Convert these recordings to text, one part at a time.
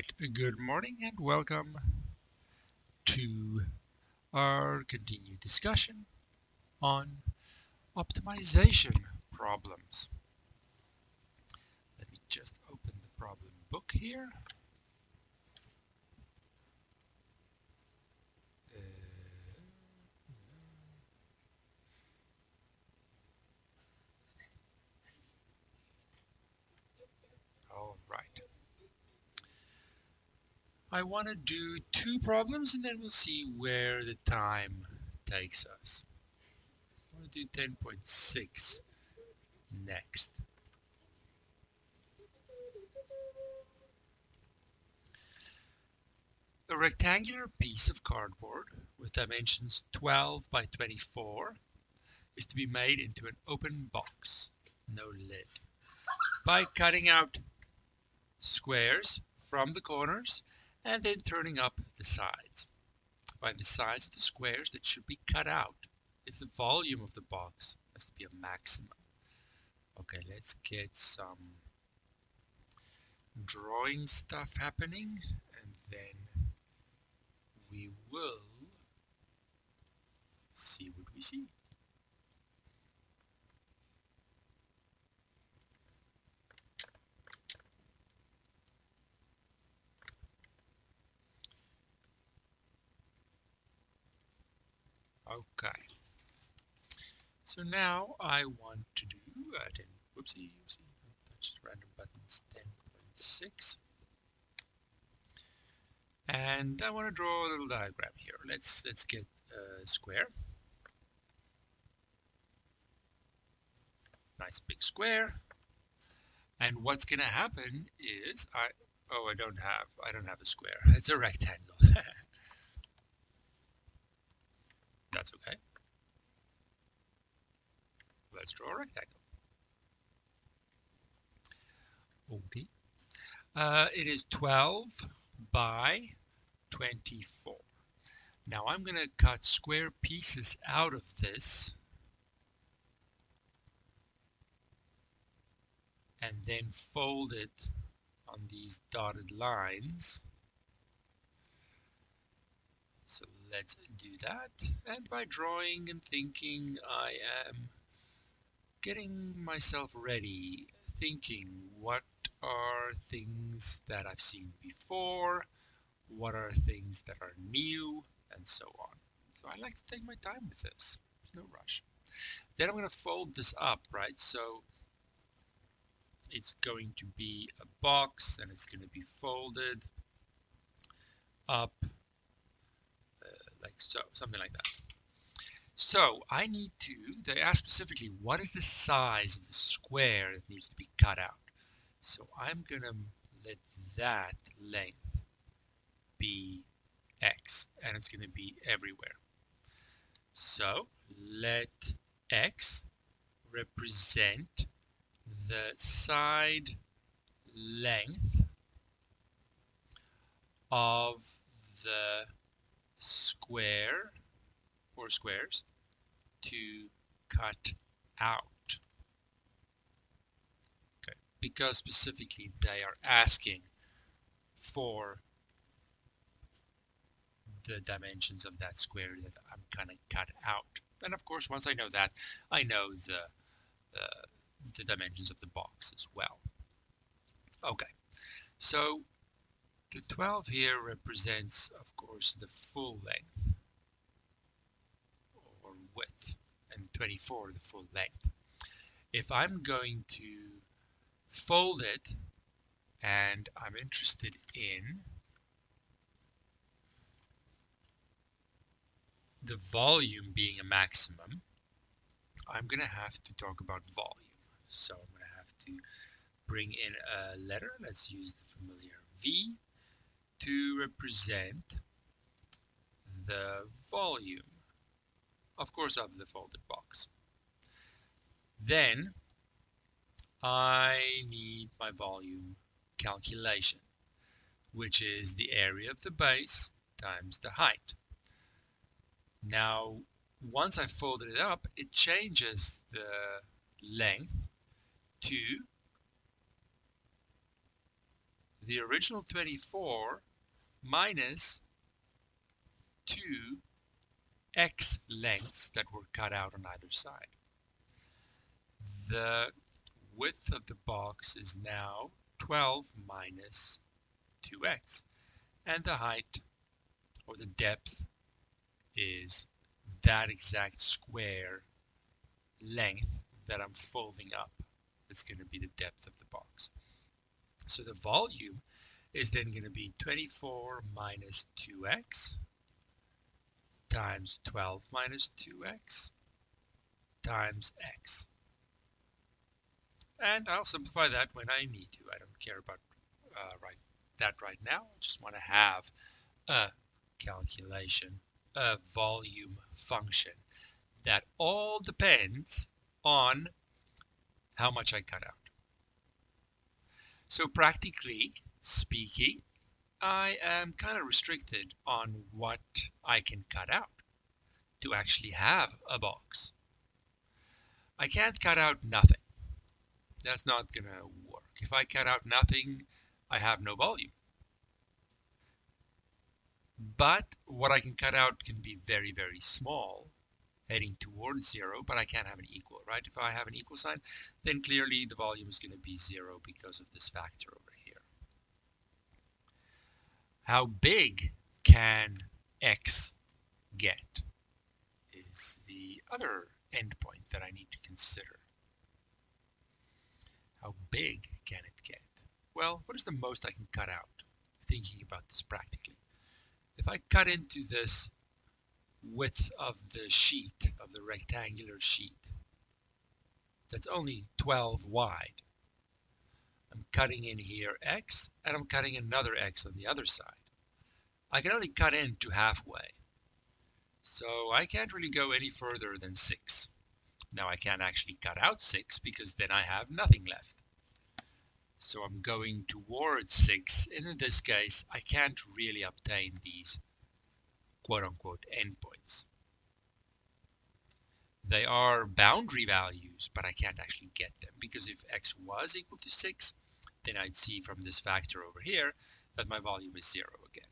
Alright, good morning and welcome to our continued discussion on optimization problems. Let me just open the problem book here. Alright. I want to do two problems and then we'll see where the time takes us. I want to do 10.6 next. A rectangular piece of cardboard with dimensions 12 by 24 is to be made into an open box, no lid, by cutting out squares from the corners and then turning up the sides. Find the size of the squares that should be cut out if the volume of the box has to be a maximum. Okay, let's get some drawing stuff happening and then we will see what we see. Okay, so now I want to do whoopsie, touch random buttons 10.6, and I want to draw a little diagram here. Let's get a square, nice big square, and what's gonna happen is I don't have a square. It's a rectangle. That's okay. Let's draw a rectangle. Okay. It is 12 by 24. Now I'm going to cut square pieces out of this and then fold it on these dotted lines. So let's do that. And by drawing and thinking, I am getting myself ready, thinking what are things that I've seen before, what are things that are new, and so on. So I like to take my time with this. There's no rush. Then I'm going to fold this up, right? So it's going to be a box and it's going to be folded up like so, something like that. So I need to, they ask specifically, what is the size of the square that needs to be cut out? So I'm going to let that length be X, and it's going to be everywhere. So let X represent the side length of the square or squares to cut out. Okay, because specifically they are asking for the dimensions of that square that I'm gonna cut out. And of course, once I know that, I know the dimensions of the box as well. Okay, so the 12 here represents, of course, the full length or width, and 24 the full length. If I'm going to fold it and I'm interested in the volume being a maximum, I'm going to have to talk about volume. So I'm going to have to bring in a letter. Let's use the familiar V to represent the volume, of course, of the folded box. Then I need my volume calculation, which is the area of the base times the height. Now, once I folded it up, it changes the length to the original 24 minus 2x lengths that were cut out on either side. The width of the box is now 12 minus 2x, and the height or the depth is that exact square length that I'm folding up. It's going to be the depth of the box. So the volume is then going to be 24 minus 2x times 12 minus 2x times x. And I'll simplify that when I need to. I don't care about right now. I just want to have a calculation, a volume function that all depends on how much I cut out. So practically speaking, I am kind of restricted on what I can cut out to actually have a box. I can't cut out nothing. That's not going to work. If I cut out nothing, I have no volume. But what I can cut out can be very, very small, heading towards 0, but I can't have an equal, right? If I have an equal sign, then clearly the volume is going to be 0 because of this factor over here. How big can x get is the other endpoint that I need to consider. How big can it get? Well, what is the most I can cut out? Thinking about this practically. If I cut into this width of the sheet, of the rectangular sheet, that's only 12 wide. I'm cutting in here x, and I'm cutting another x on the other side. I can only cut in to halfway. So I can't really go any further than 6. Now I can't actually cut out 6 because then I have nothing left. So I'm going towards 6, and in this case I can't really obtain these quote-unquote endpoints. They are boundary values, but I can't actually get them, because if x was equal to 6, then I'd see from this factor over here that my volume is 0 again.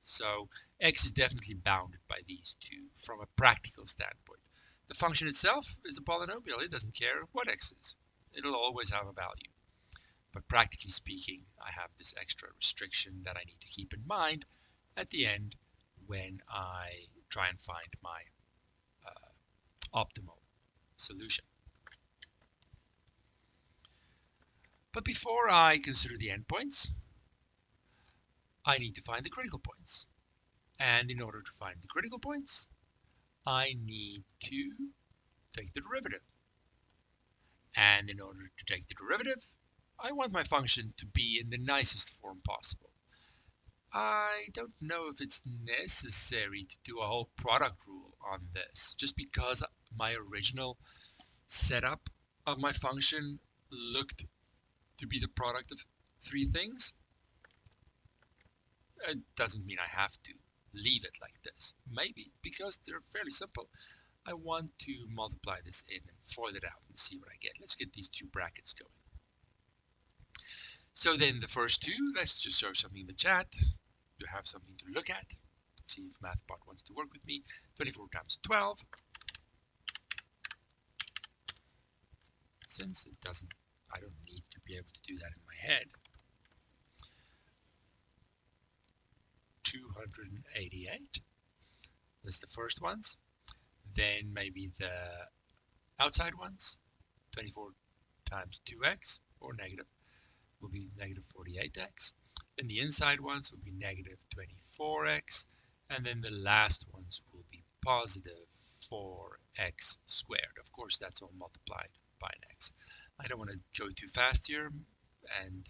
So x is definitely bounded by these two from a practical standpoint. The function itself is a polynomial. It doesn't care what x is. It'll always have a value. But practically speaking, I have this extra restriction that I need to keep in mind at the end when I try and find my optimal solution. But before I consider the endpoints, I need to find the critical points. And in order to find the critical points, I need to take the derivative. And in order to take the derivative, I want my function to be in the nicest form possible. I don't know if it's necessary to do a whole product rule on this, just because my original setup of my function looked to be the product of 3 things. It doesn't mean I have to leave it like this. Maybe, because they're fairly simple. I want to multiply this in and FOIL it out and see what I get. Let's get these 2 brackets going. So then the first 2, let's just show something in the chat to have something to look at. Let's see if MathBot wants to work with me. 24 times 12. Since it doesn't, I don't need to be able to do that in my head. 288. That's the first ones. Then maybe the outside ones. 24 times 2x, or negative, will be negative 48x. Then the inside ones will be negative 24x. And then the last ones will be positive 4x squared. Of course, that's all multiplied by an x. I don't want to go too fast here and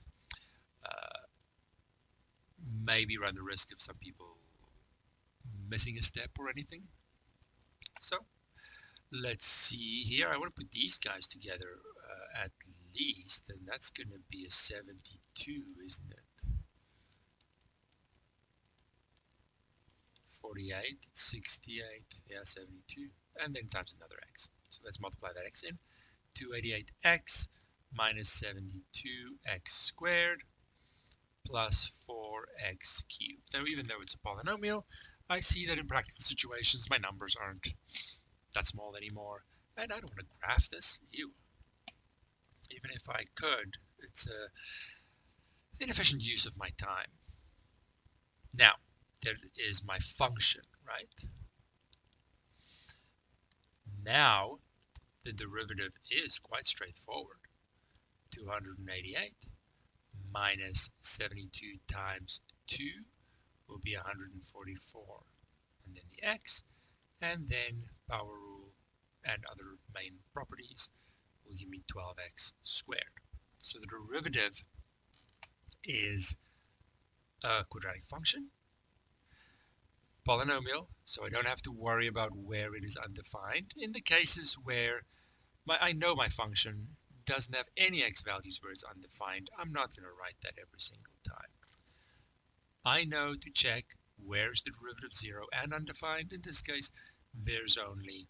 maybe run the risk of some people missing a step or anything. So let's see here. I want to put these guys together at least, and that's going to be a 72, isn't it? 48, 68, yeah, 72, and then times another x. So let's multiply that x in. 288x minus 72x squared plus 4x cubed. Now, even though it's a polynomial, I see that in practical situations, my numbers aren't that small anymore, and I don't want to graph this. Ew. Even if I could, it's an inefficient use of my time. Now, there is my function, right? Now, the derivative is quite straightforward. 288 minus 72 times 2 will be 144. And then the x, and then power rule and other main properties will give me 12x squared. So the derivative is a quadratic function, polynomial, so I don't have to worry about where it is undefined. In the cases where I know my function doesn't have any x values where it's undefined, I'm not going to write that every single time. I know to check where's the derivative 0 and undefined. In this case, there's only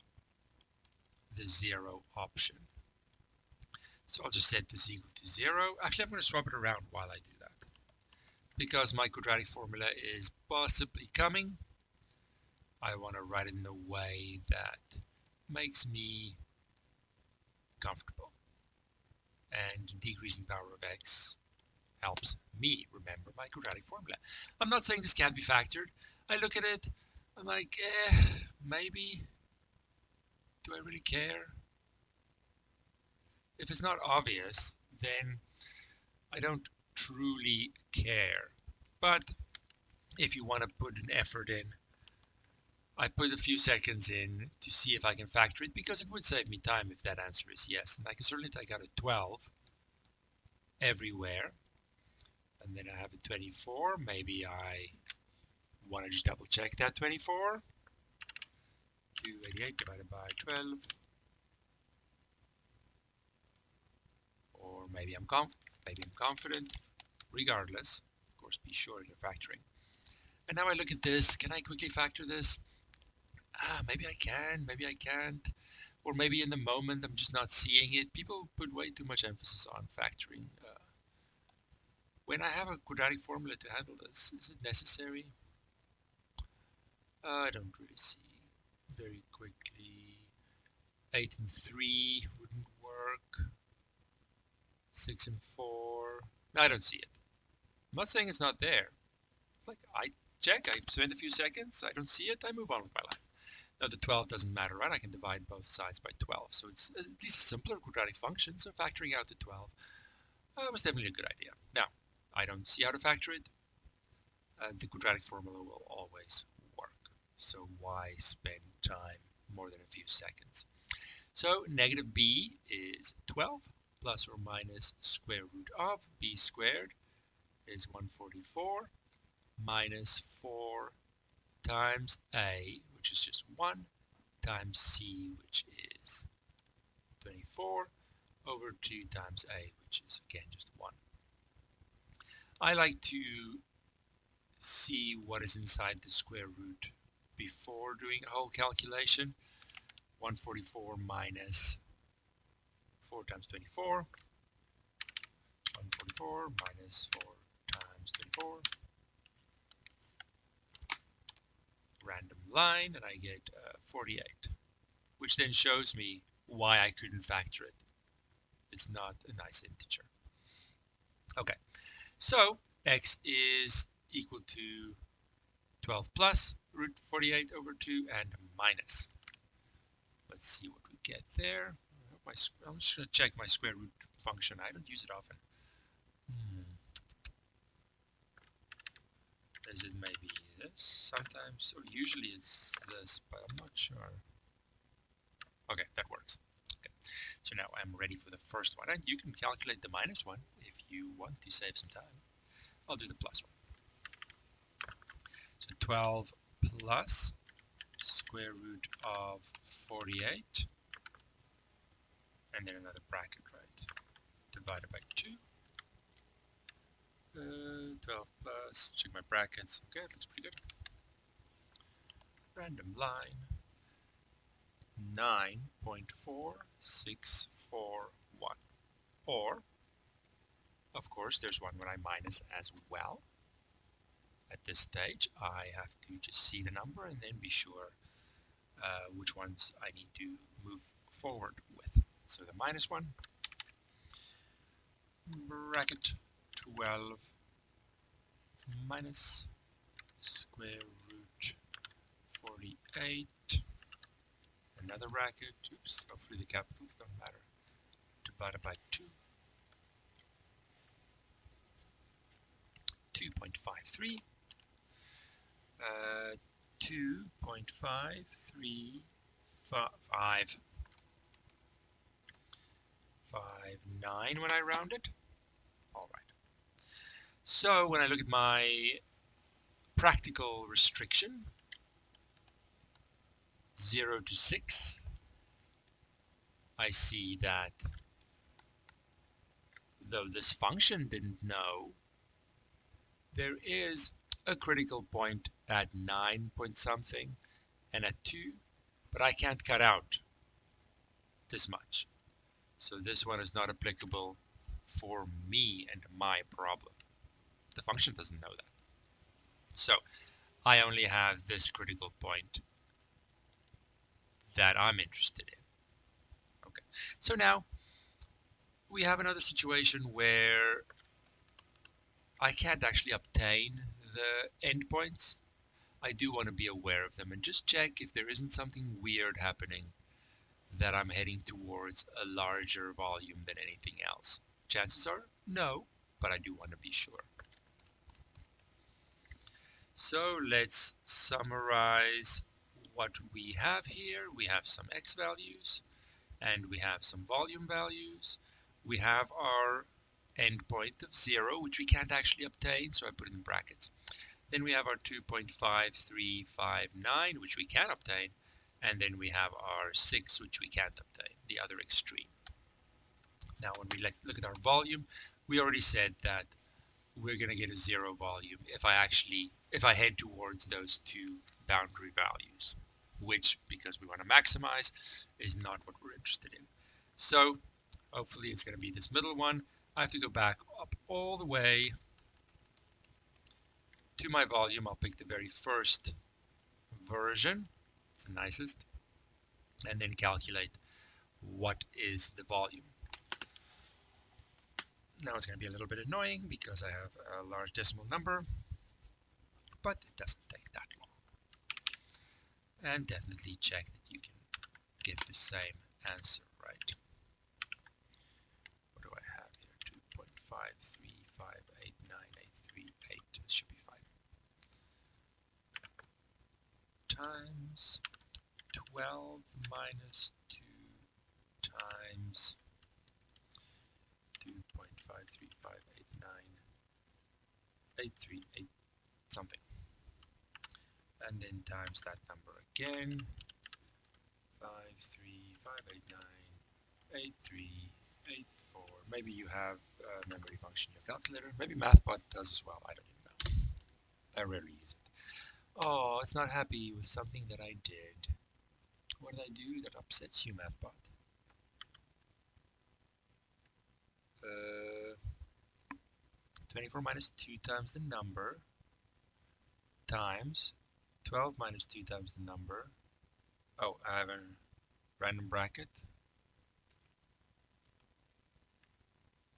the 0 option. So I'll just set this equal to 0. Actually, I'm going to swap it around while I do that. Because my quadratic formula is possibly coming, I want to write it in a way that makes me comfortable. And decreasing power of x helps me remember my quadratic formula. I'm not saying this can't be factored. I look at it, I'm like, maybe. Do I really care? If it's not obvious, then I don't truly care. But if you want to put an effort in, I put a few seconds in to see if I can factor it, because it would save me time if that answer is yes. And I can certainly take out a 12 everywhere. And then I have a 24. Maybe I want to just double check that 24. 288 divided by 12. Or maybe I'm confident. Regardless, of course, be sure you're factoring. And now I look at this. Can I quickly factor this? Maybe I can, maybe I can't. Or maybe in the moment I'm just not seeing it. People put way too much emphasis on factoring. When I have a quadratic formula to handle this, is it necessary? I don't really see. Very quickly, 8 and 3 wouldn't work. 6 and 4. No, I don't see it. I'm not saying it's not there. It's like I check, I spend a few seconds, I don't see it, I move on with my life. Now the 12 doesn't matter, right? I can divide both sides by 12, so it's at least a simpler quadratic function, so factoring out the 12 was definitely a good idea. Now, I don't see how to factor it. The quadratic formula will always work, so why spend time more than a few seconds? So negative b is 12 plus or minus square root of b squared is 144 minus 4 times a, which is just 1, times c, which is 24, over 2 times a, which is again just 1. I like to see what is inside the square root before doing a whole calculation. 144 minus 4 times 24. 144 minus 4 times 24. Random line, and I get 48, which then shows me why I couldn't factor it. It's not a nice integer. Okay, so x is equal to 12 plus root 48 over 2 and minus. Let's see what we get there. I'm just going to check my square root function. I don't use it often. Is it maybe this sometimes? Or usually it's this, but I'm not sure. Okay, that works. Okay, so now I'm ready for the first one. And you can calculate the minus one if you want to save some time. I'll do the plus one. So 12 plus square root of 48. And then another bracket, right? Divided by 2. 12 plus, check my brackets. Okay, it looks pretty good. Random line. 9.4641. Or Of course, there's one when I minus as well. At this stage, I have to just see the number and then be sure which ones I need to move forward with. So the minus one, bracket 12 minus square root 48, another bracket, oops, hopefully the capitals don't matter, divided by 2, 2.53, 2.53559 when I round it. All right. So when I look at my practical restriction, 0 to 6, I see that though this function didn't know, there is a critical point at 9 point something and at 2, but I can't cut out this much. So this one is not applicable for me and my problem. The function doesn't know that. So I only have this critical point that I'm interested in. Okay, so now we have another situation where I can't actually obtain the endpoints. I do want to be aware of them and just check if there isn't something weird happening, that I'm heading towards a larger volume than anything else. Chances are no, but I do want to be sure. So let's summarize what we have here. We have some x values and we have some volume values. We have our endpoint of 0, which we can't actually obtain, so I put it in brackets. Then we have our 2.5359, which we can obtain, and then we have our 6, which we can't obtain, the other extreme. Now when we look at our volume, we already said that we're going to get a 0 volume if I head towards those two boundary values, which, because we want to maximize, is not what we're interested in. So hopefully it's going to be this middle one. I have to go back up all the way to my volume. I'll pick the very first version, it's the nicest, and then calculate what is the volume. Now it's going to be a little bit annoying because I have a large decimal number, but it doesn't take that long. And definitely check that you can get the same answer right. What do I have here? 2.535898338. This should be fine. Times 12 minus 2 times 2.535898338 something. And then times that number again. 535898384. Maybe you have a memory function in your calculator. Maybe MathBot does as well. I don't even know. I rarely use it. Oh, it's not happy with something that I did. What did I do that upsets you, MathBot? 24 minus 2 times the number times 12 minus 2 times the number. Oh, I have a random bracket.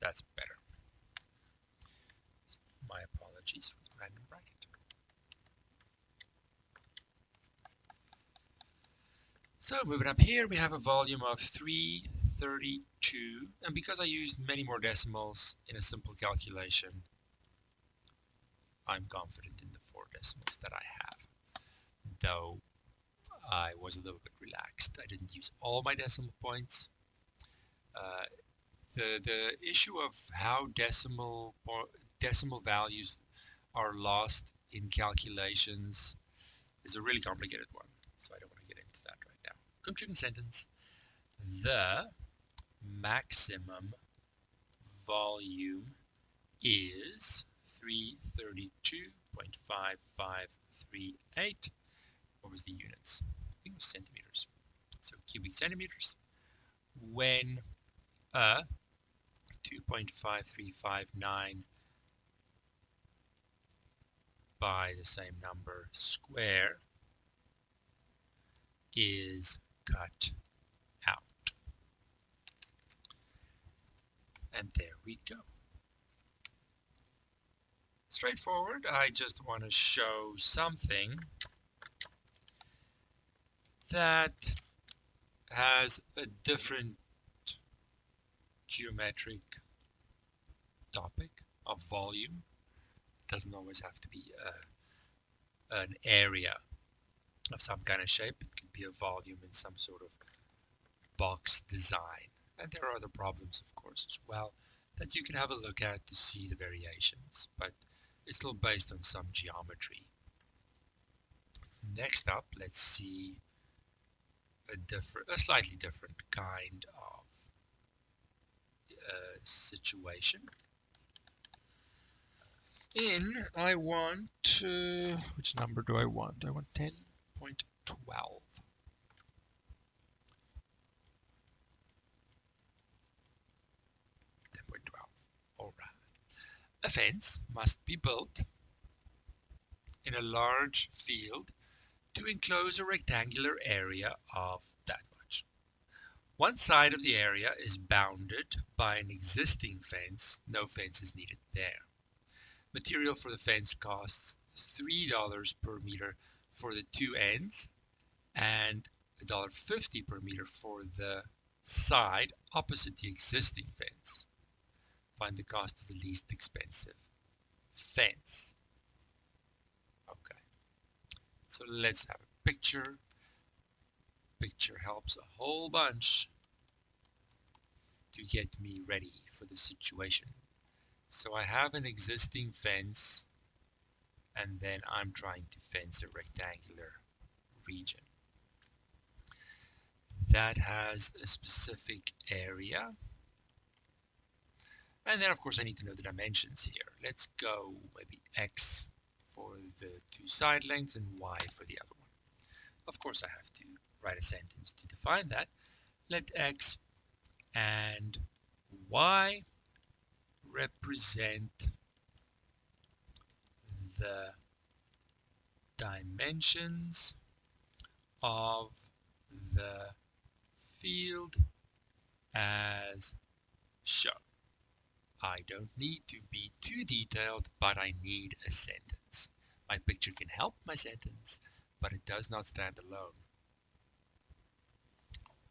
That's better. My apologies for the random bracket. So moving up here, we have a volume of 332, and because I used many more decimals in a simple calculation, I'm confident in the 4 decimals that I have, though I was a little bit relaxed. I didn't use all my decimal points. The issue of how decimal values are lost in calculations is a really complicated one, so I don't want to get into that right now. Concluding sentence: the maximum volume is 332.5538. What was the units? I think it was centimeters. So cubic centimeters. When a 2.5359 by the same number square is cut out. And there we go. Straightforward. I just want to show something that has a different geometric topic of volume. Doesn't always have to be an area of some kind of shape. It could be a volume in some sort of box design. And there are other problems, of course, as well, that you can have a look at to see the variations, but it's still based on some geometry. Next up, let's see a slightly different kind of situation. I want, which number do I want? I want 10.12. 10.12. All right. A fence must be built in a large field to enclose a rectangular area of that much. One side of the area is bounded by an existing fence. No fence is needed there. Material for the fence costs $3 per meter for the two ends and $1.50 per meter for the side opposite the existing fence. Find the cost of the least expensive fence. Okay, so let's have a picture. Picture helps a whole bunch to get me ready for the situation. So I have an existing fence, and then I'm trying to fence a rectangular region that has a specific area. And then, of course, I need to know the dimensions here. Let's go maybe x for the two side lengths and y for the other one. Of course, I have to write a sentence to define that. Let x and y represent the dimensions of the field as shown. I don't need to be too detailed, but I need a sentence. My picture can help my sentence, but it does not stand alone.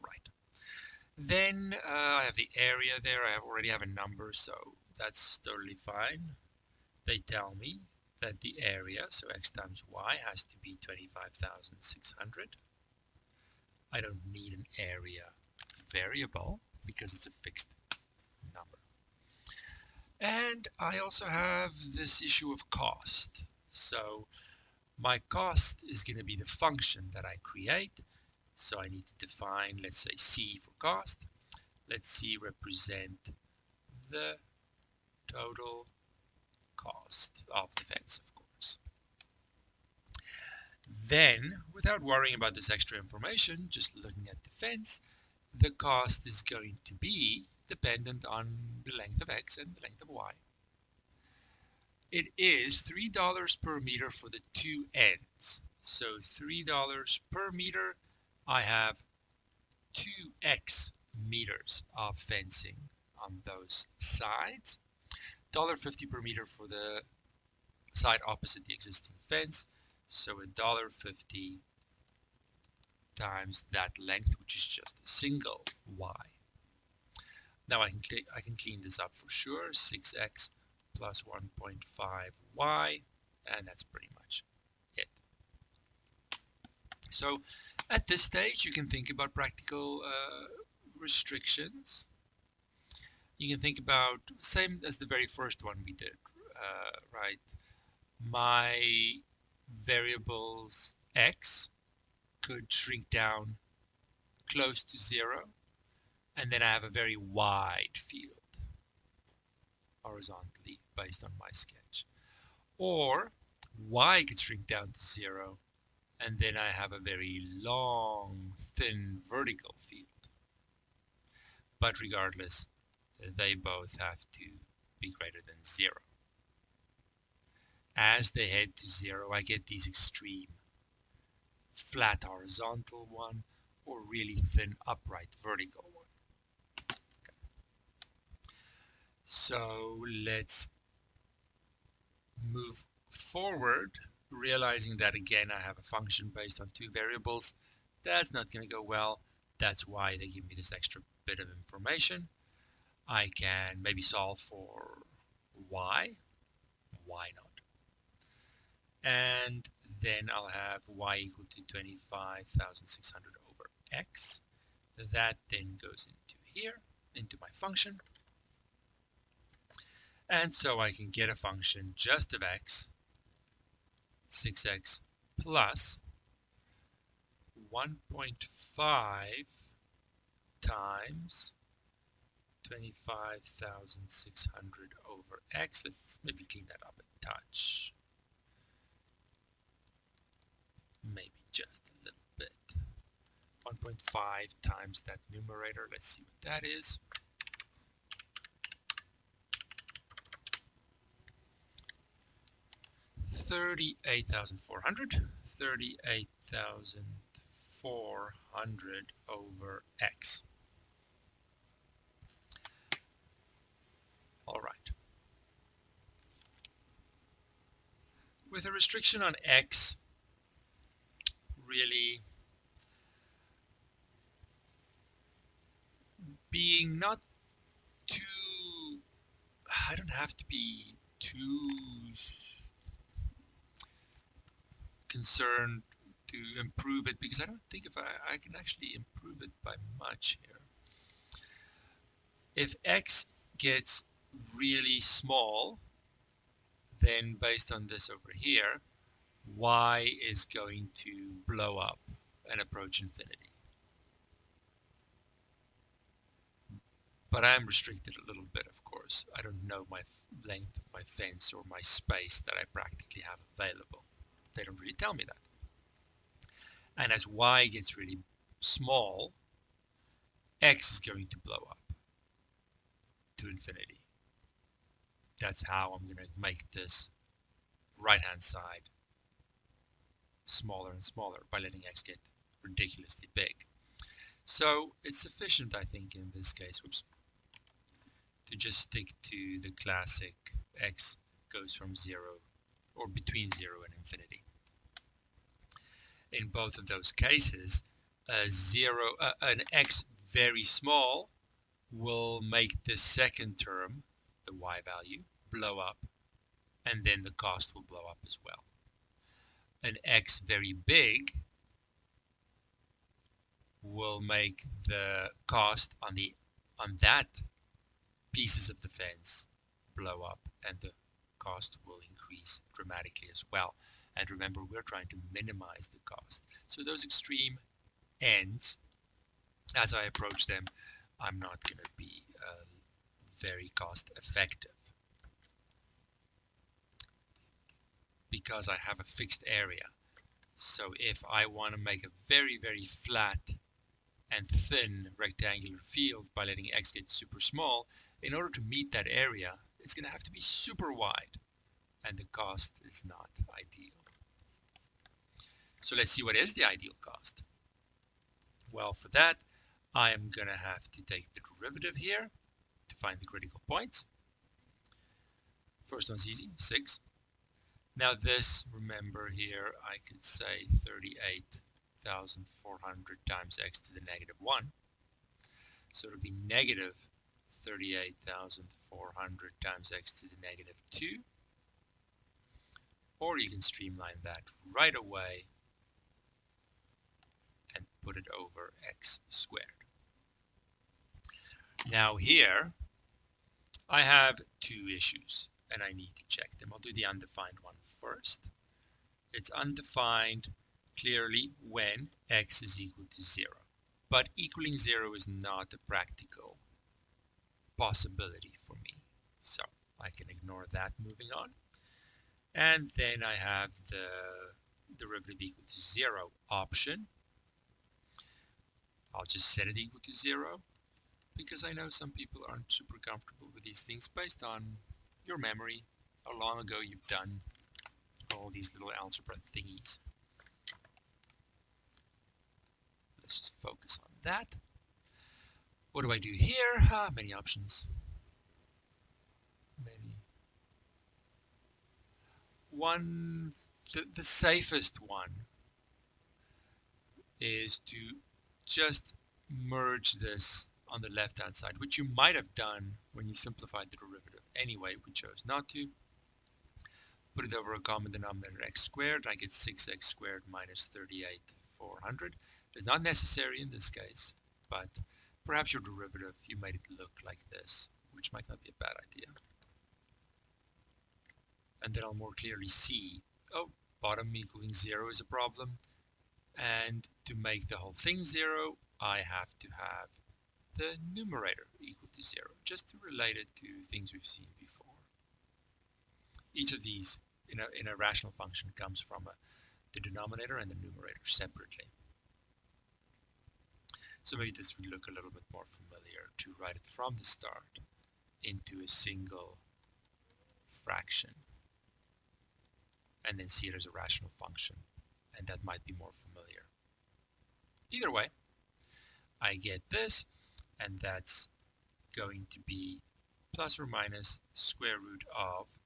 Right. Then I have the area there. I already have a number, so that's totally fine. They tell me that the area, so x times y, has to be 25,600. I don't need an area variable because it's a fixed number. And I also have this issue of cost. So my cost is going to be the function that I create. So I need to define, let's say, C for cost. Let C represent the total cost of the fence, of course. Then, without worrying about this extra information, just looking at the fence, the cost is going to be dependent on the length of x and the length of y. It is $3 per meter for the two ends. So $3 per meter, I have 2x meters of fencing on those sides. $1.50 per meter for the side opposite the existing fence. So $1.50 times that length, which is just a single y. Now I can clean this up for sure. 6x plus 1.5y, and that's pretty much it. So at this stage, you can think about practical restrictions. You can think about, same as the very first one we did, right? My variables x could shrink down close to 0, and then I have a very wide field horizontally based on my sketch. Or y could shrink down to 0, and then I have a very long, thin vertical field. But regardless, they both have to be greater than 0. As they head to 0, I get these extreme flat horizontal one or really thin upright vertical one. Okay. So let's move forward, realizing that again I have a function based on 2 variables. That's not going to go well. That's why they give me this extra bit of information. I can maybe solve for y. Why not? And then I'll have y equal to 25,600 over x. That then goes into here, into my function. And so I can get a function just of x, 6x plus 1.5 times 25,600 over x. Let's maybe clean that up a touch. Maybe just a little bit. 1.5 times that numerator. Let's see what that is. $38,400 over x. All right. With a restriction on x, really being not too, I don't have to be too concerned to improve it, because I don't think if I can actually improve it by much here. If x gets really small, then based on this over here, y is going to blow up and approach infinity. But I am restricted a little bit, of course. I don't know my length of my fence or my space that I practically have available. They don't really tell me that. And as y gets really small, x is going to blow up to infinity. That's how I'm going to make this right-hand side smaller and smaller by letting x get ridiculously big. So it's sufficient, I think, in this case, to just stick to the classic x goes from 0 or between 0 and infinity. In both of those cases, an x very small will make the second term, the y value, blow up, and then the cost will blow up as well. An x very big will make the cost on that pieces of the fence blow up, and the cost will increase dramatically as well. And remember, we're trying to minimize the cost. So those extreme ends, as I approach them, I'm not going to be very cost effective, because I have a fixed area. So if I want to make a very, very flat and thin rectangular field by letting x get super small, in order to meet that area, it's going to have to be super wide, and the cost is not ideal. So let's see what is the ideal cost. Well, for that, I am going to have to take the derivative here to find the critical points. First one's easy, 6. Now this, remember here, I could say 38,400 times x to the negative 1. So it'll be negative 38,400 times x to the negative 2. Or you can streamline that right away and put it over x squared. Now here, I have 2 issues, and I need to check them. I'll do the undefined one first. It's undefined clearly when x is equal to 0. But equaling 0 is not a practical possibility for me. So I can ignore that moving on. And then I have the derivative equal to 0 option. I'll just set it equal to 0, because I know some people aren't super comfortable with these things based on your memory, how long ago you've done all these little algebra thingies. Let's just focus on that. What do I do here? Many options. Many. The safest one is to just merge this on the left-hand side, which you might have done when you simplified the derivative. Anyway, we chose not to. Put it over a common denominator x squared. I get 6x squared minus 38,400. It's not necessary in this case, but perhaps your derivative, you made it look like this, which might not be a bad idea. And then I'll more clearly see, oh, bottom equaling 0 is a problem. And to make the whole thing 0, I have to have the numerator equal to 0, just to relate it to things we've seen before. Each of these in a rational function comes from the denominator and the numerator separately. So maybe this would look a little bit more familiar to write it from the start into a single fraction and then see it as a rational function, and that might be more familiar. Either way, I get this, and that's going to be plus or minus square root of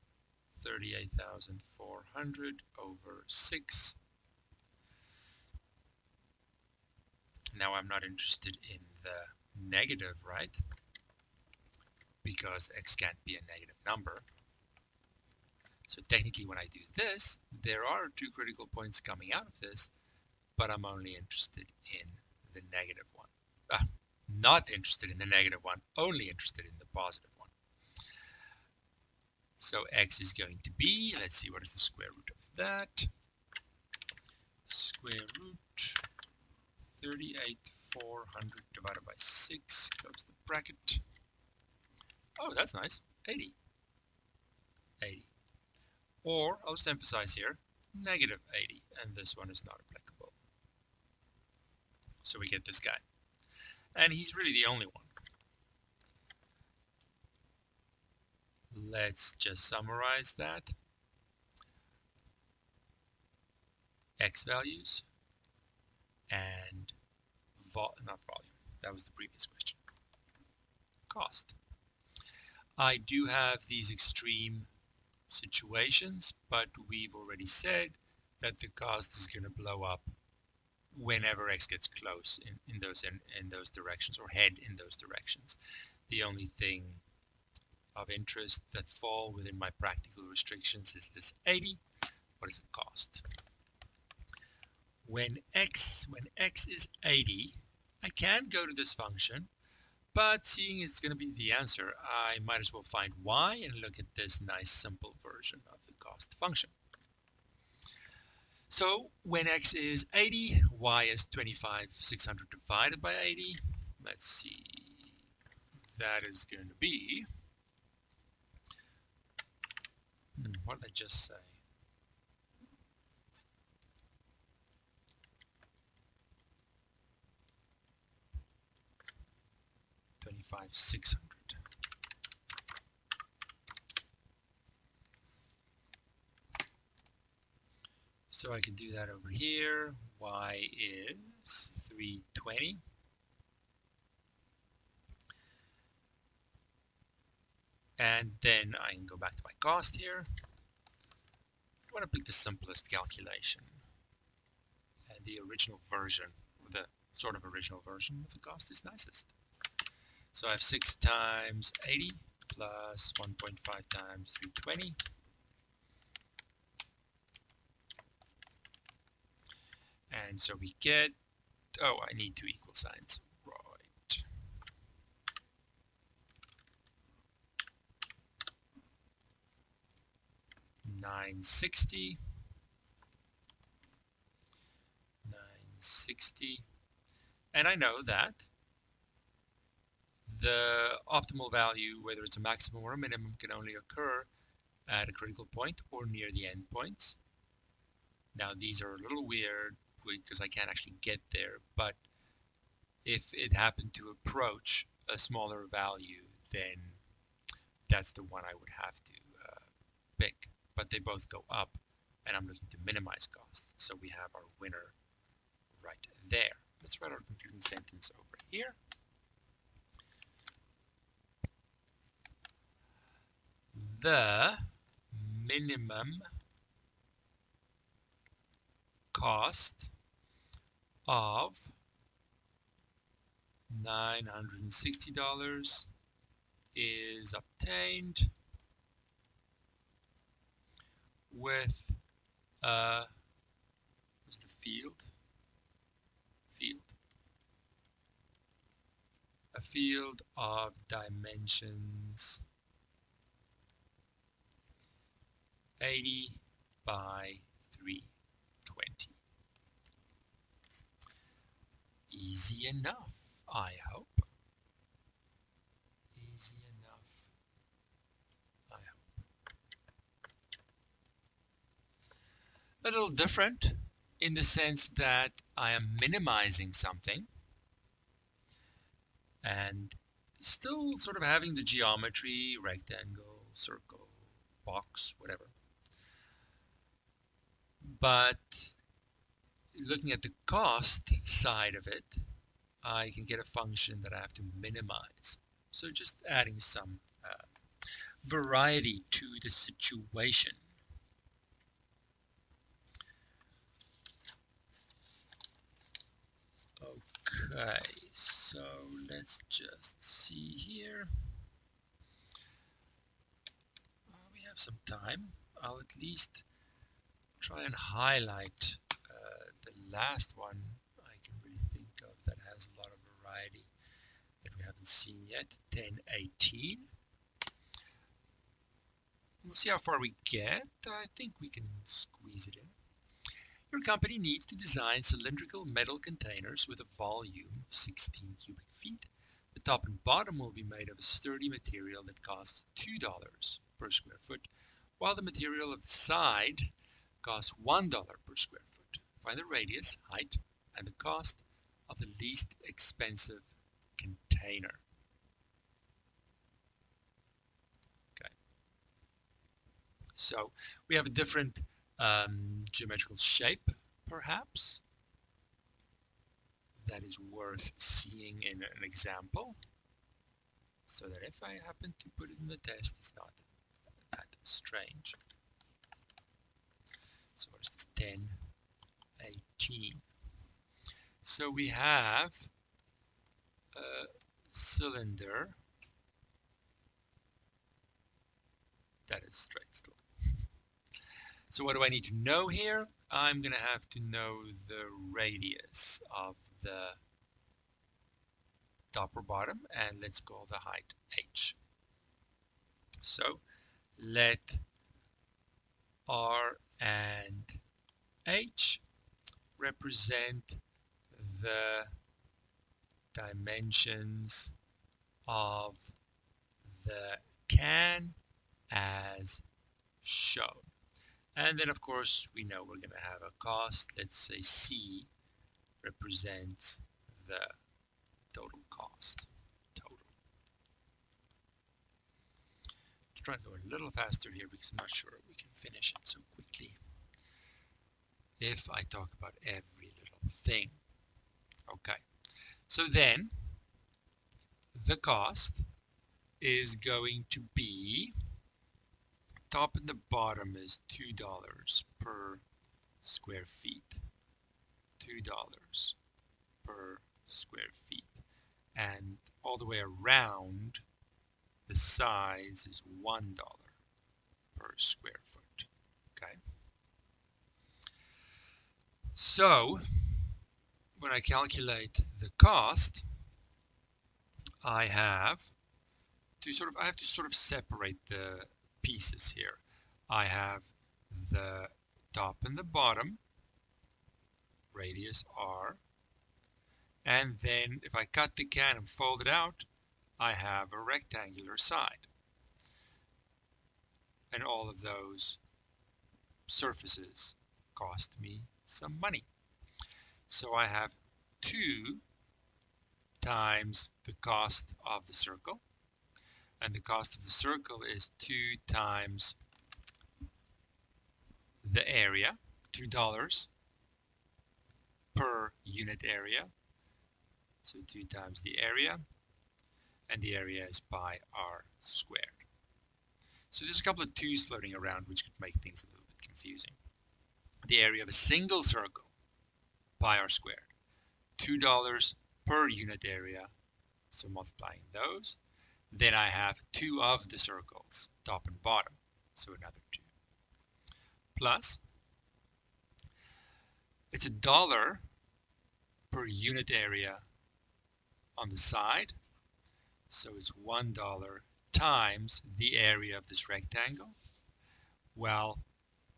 38,400 over 6. Now I'm not interested in the negative, right? Because x can't be a negative number. So technically when I do this, there are 2 critical points coming out of this, but I'm only interested in the negative one. Not interested in the negative one, only interested in the positive one. So x is going to be, let's see, what is the square root of that? Square root 38,400 divided by 6, close the bracket. Oh, that's nice, 80. 80. Or, I'll just emphasize here, negative 80, and this one is not applicable. So we get this guy. And he's really the only one. Let's just summarize that. X values and not volume. That was the previous question. Cost. I do have these extreme situations, but we've already said that the cost is going to blow up whenever x gets close in those directions, or head in those directions. The only thing of interest that fall within my practical restrictions is this 80. What is the cost? When x is 80, I can go to this function, but seeing it's going to be the answer, I might as well find y and look at this nice simple version of the cost function. So when x is 80, y is 25,600 divided by 80. Let's see, that is going to be, what did I just say? $25,600. So I can do that over here. Y is 320. And then I can go back to my cost here. I want to pick the simplest calculation. And the original version, the sort of original version of the cost is nicest. So I have 6 times 80 plus 1.5 times 320. And so we get, oh, I need 2 equal signs. Right. $960. And I know that the optimal value, whether it's a maximum or a minimum, can only occur at a critical point or near the endpoints. Now these are a little weird because I can't actually get there, but if it happened to approach a smaller value, then that's the one I would have to pick. But they both go up, and I'm looking to minimize cost. So we have our winner right there. Let's write our concluding sentence over here. The minimum cost of $960 is obtained with what's the field? A field of dimensions 80 by 320. Easy enough, I hope. Easy enough, I hope. A little different in the sense that I am minimizing something and still sort of having the geometry, rectangle, circle, box, whatever. But looking at the cost side of it, I can get a function that I have to minimize. So just adding some variety to the situation. Okay, so let's just see here. We have some time. I'll at least try and highlight the last one I can really think of that has a lot of variety that we haven't seen yet, 1018. We'll see how far we get. I think we can squeeze it in. Your company needs to design cylindrical metal containers with a volume of 16 cubic feet. The top and bottom will be made of a sturdy material that costs $2 per square foot, while the material of the side costs $1 per square foot. Find the radius, height, and the cost of the least expensive container. Okay. So we have a different geometrical shape, perhaps, that is worth seeing in an example, so that if I happen to put it in the test, it's not that strange. So what is this? 1018. So we have a cylinder that is straight still. So what do I need to know here? I'm going to have to know the radius of the top or bottom, and let's call the height h. So let r and h represent the dimensions of the can as shown. And then, of course, we know we're going to have a cost. Let's say C represents the total cost. Total. Let's try to go a little faster here because I'm not sure we can finish it so quickly if I talk about every little thing. Okay. So then, the cost is going to be, top and the bottom is $2 per square feet. $2 per square feet. And all the way around, the size is $1 per square foot. Okay. So, when I calculate the cost, I have to sort of separate the pieces here. I have the top and the bottom, radius r, and then if I cut the can and fold it out, I have a rectangular side. And all of those surfaces cost me some money. So I have two times the cost of the circle. And the cost of the circle is 2 times the area, $2 per unit area. So 2 times the area, and the area is pi r squared. So there's a couple of 2's floating around which could make things a little bit confusing. The area of a single circle, pi r squared, $2 per unit area, so multiplying those. Then I have 2 of the circles, top and bottom, so another 2. Plus, it's $1 per unit area on the side, so it's $1 times the area of this rectangle. Well,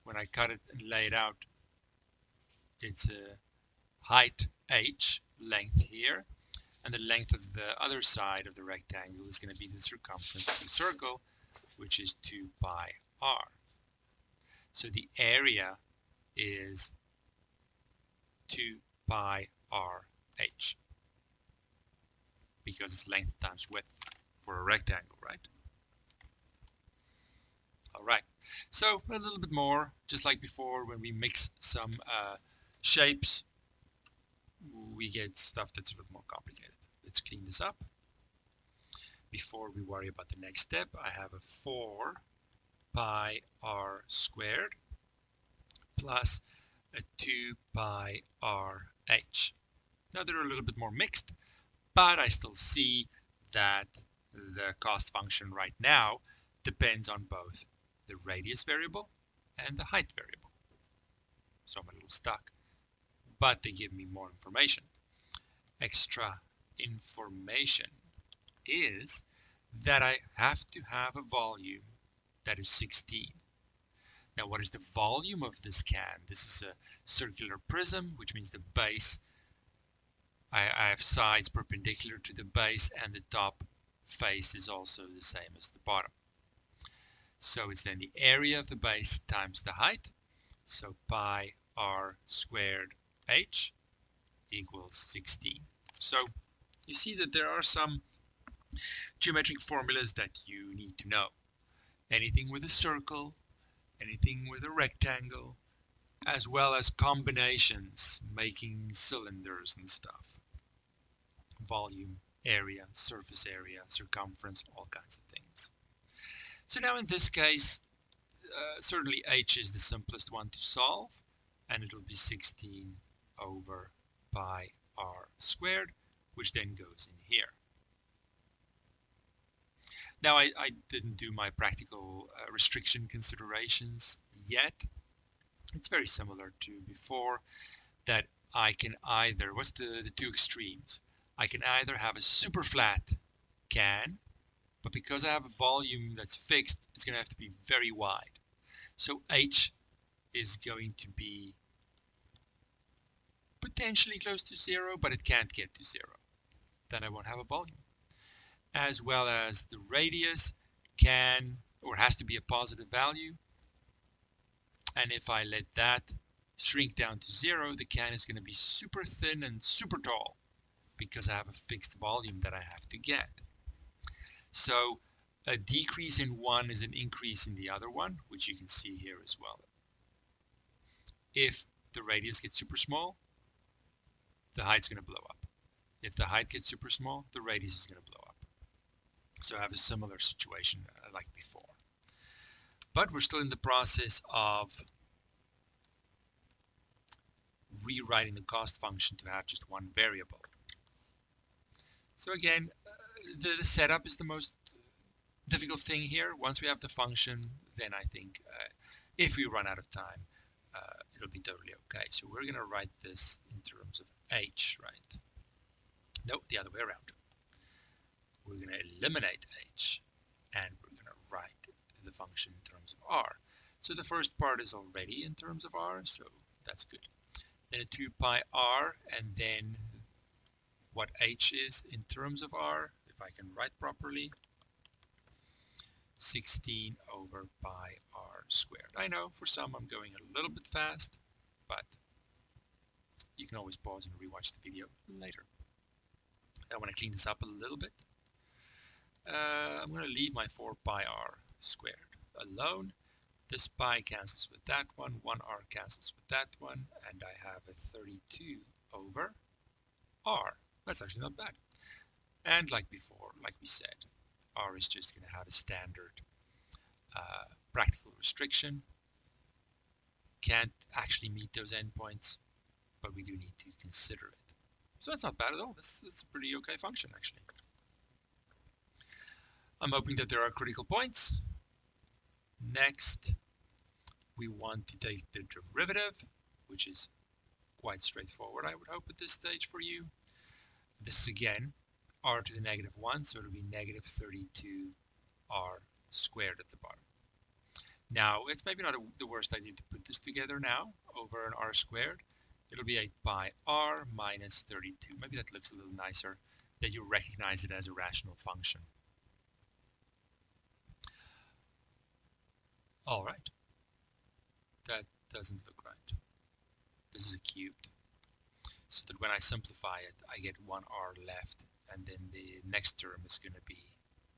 when I cut it and lay it out, it's a height h, length here, and the length of the other side of the rectangle is going to be the circumference of the circle, which is 2 pi r. So the area is 2 pi r h, because it's length times width for a rectangle, right? All right, so a little bit more, just like before, when we mix some shapes, we get stuff that's a little more complicated. Let's clean this up. Before we worry about the next step, I have a 4 pi r squared plus a 2 pi r h. Now they're a little bit more mixed, but I still see that the cost function right now depends on both the radius variable and the height variable. So I'm a little stuck, but they give me more information. Extra information is that I have to have a volume that is 16. Now, what is the volume of this can? This is a circular prism, which means the base, I have sides perpendicular to the base, and the top face is also the same as the bottom. So it's then the area of the base times the height. So pi r squared h equals 16. So you see that there are some geometric formulas that you need to know. Anything with a circle, anything with a rectangle, as well as combinations, making cylinders and stuff. Volume, area, surface area, circumference, all kinds of things. So now in this case, certainly h is the simplest one to solve, and it'll be 16 over pi r squared, which then goes in here. Now I didn't do my practical restriction considerations yet. It's very similar to before, that I can either, what's the two extremes? I can either have a super flat can, but because I have a volume that's fixed, it's going to have to be very wide. So h is going to be potentially close to 0, but it can't get to 0. Then I won't have a volume. As well as the radius can, or has to be a positive value. And if I let that shrink down to 0, the can is going to be super thin and super tall, because I have a fixed volume that I have to get. So a decrease in one is an increase in the other one, which you can see here as well. If the radius gets super small, the height's going to blow up. If the height gets super small, the radius is going to blow up. So I have a similar situation like before. But we're still in the process of rewriting the cost function to have just one variable. So again, the setup is the most difficult thing here. Once we have the function, then I think if we run out of time, it'll be totally okay. So we're going to write this in terms of h, right? No, the other way around. We're going to eliminate h, and we're going to write the function in terms of r. So the first part is already in terms of r, so that's good. Then a 2 pi r, and then what h is in terms of r, if I can write properly, 16 over pi r squared. I know for some I'm going a little bit fast, but you can always pause and rewatch the video later. I want to clean this up a little bit. I'm going to leave my 4 pi r squared alone. This pi cancels with that one, 1r cancels with that one, and I have a 32 over r. That's actually not bad. And like before, like we said, r is just going to have a standard practical restriction. Can't actually meet those endpoints, but we do need to consider it. So that's not bad at all. This is a pretty okay function, actually. I'm hoping that there are critical points. Next, we want to take the derivative, which is quite straightforward, I would hope, at this stage for you. This is, again, r to the negative 1, so it'll be negative 32r squared at the bottom. Now, it's maybe not the worst idea to put this together now over an r squared. It'll be 8 pi r minus 32. Maybe that looks a little nicer, that you recognize it as a rational function. All right. That doesn't look right. This is a cubed. So that when I simplify it, I get 1r left, and then the next term is going to be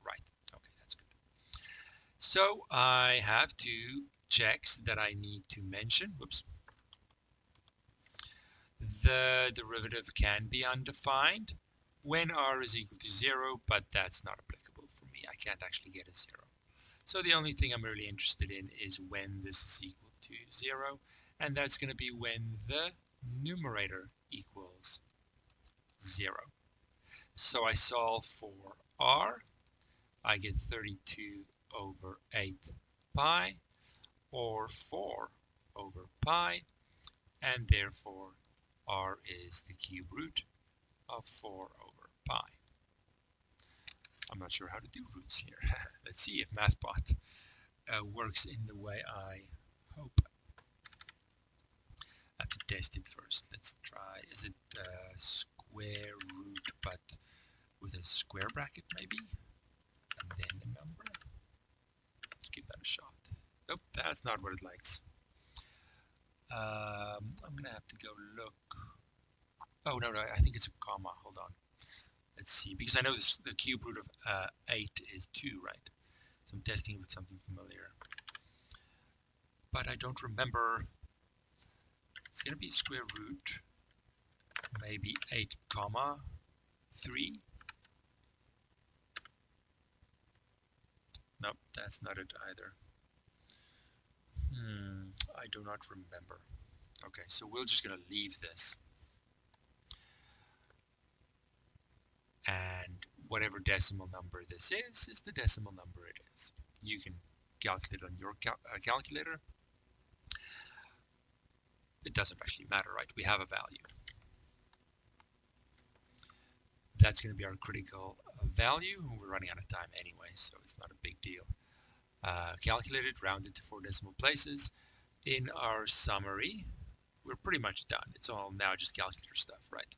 right. Okay, that's good. So I have 2 checks that I need to mention. Whoops. The derivative can be undefined when r is equal to 0, but that's not applicable for me. I can't actually get a 0. So the only thing I'm really interested in is when this is equal to 0, and that's going to be when the numerator equals 0. So I solve for r. I get 32 over 8 pi, or 4 over pi, and therefore r is the cube root of 4 over pi. I'm not sure how to do roots here. Let's see if MathBot works in the way I hope. I have to test it first. Let's try. Is it square root but with a square bracket maybe? And then the number? Let's give that a shot. Nope, that's not what it likes. I'm going to have to go look. Oh, no, I think it's a comma. Hold on. Let's see, because I know the cube root of 8 is 2, right? So I'm testing it with something familiar. But I don't remember. It's going to be square root, maybe 8 comma 3. Nope, that's not it either. I do not remember. Okay, so we're just going to leave this. And whatever decimal number this is the decimal number it is. You can calculate on your calculator. It doesn't actually matter, right? We have a value. That's going to be our critical value. We're running out of time anyway, so it's not a big deal. Calculated, rounded to 4 decimal places. In our summary, we're pretty much done. It's all now just calculator stuff, right?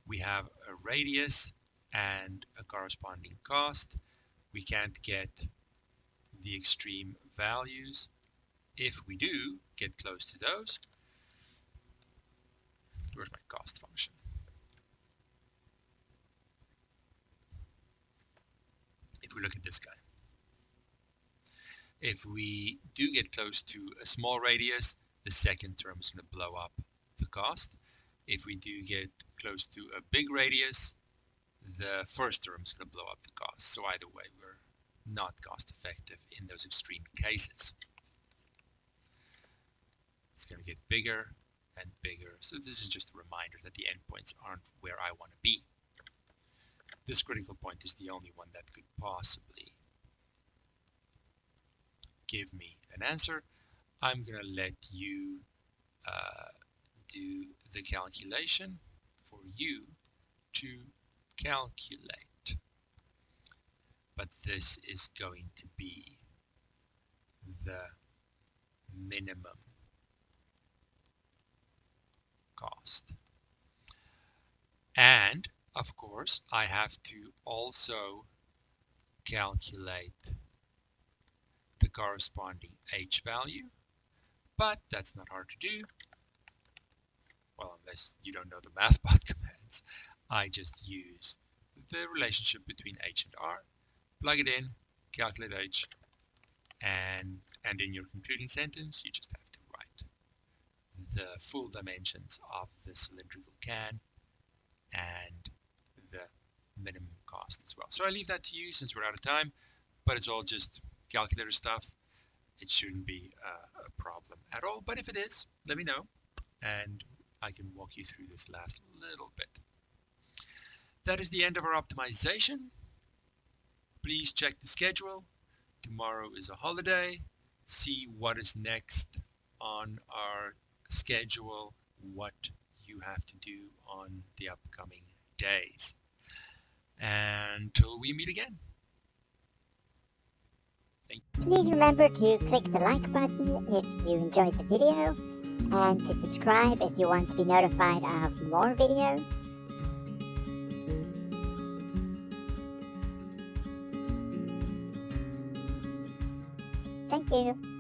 We have a radius and a corresponding cost. We can't get the extreme values. If we do get close to those, where's my cost function? If we look at this guy, if we do get close to a small radius, the second term is going to blow up the cost. If we do get close to a big radius, the first term is going to blow up the cost. So either way, we're not cost effective in those extreme cases. It's going to get bigger and bigger. So this is just a reminder that the endpoints aren't where I want to be. This critical point is the only one that could possibly give me an answer. I'm going to let you do the calculation for you to calculate. But this is going to be the minimum cost. And of course, I have to also calculate the corresponding h value, but that's not hard to do. Well, unless you don't know the MathBot commands, I just use the relationship between h and r, plug it in, calculate h, and in your concluding sentence, you just have to write the full dimensions of the cylindrical can and the minimum cost as well. So I leave that to you since we're out of time, but it's all just calculator stuff. It shouldn't be a problem at all, but if it is, let me know and I can walk you through this last little bit. That is the end of our optimization. Please check the schedule. Tomorrow is a holiday. See what is next on our schedule, what you have to do on the upcoming days. Until we meet again. Please remember to click the like button if you enjoyed the video, and to subscribe if you want to be notified of more videos. Thank you.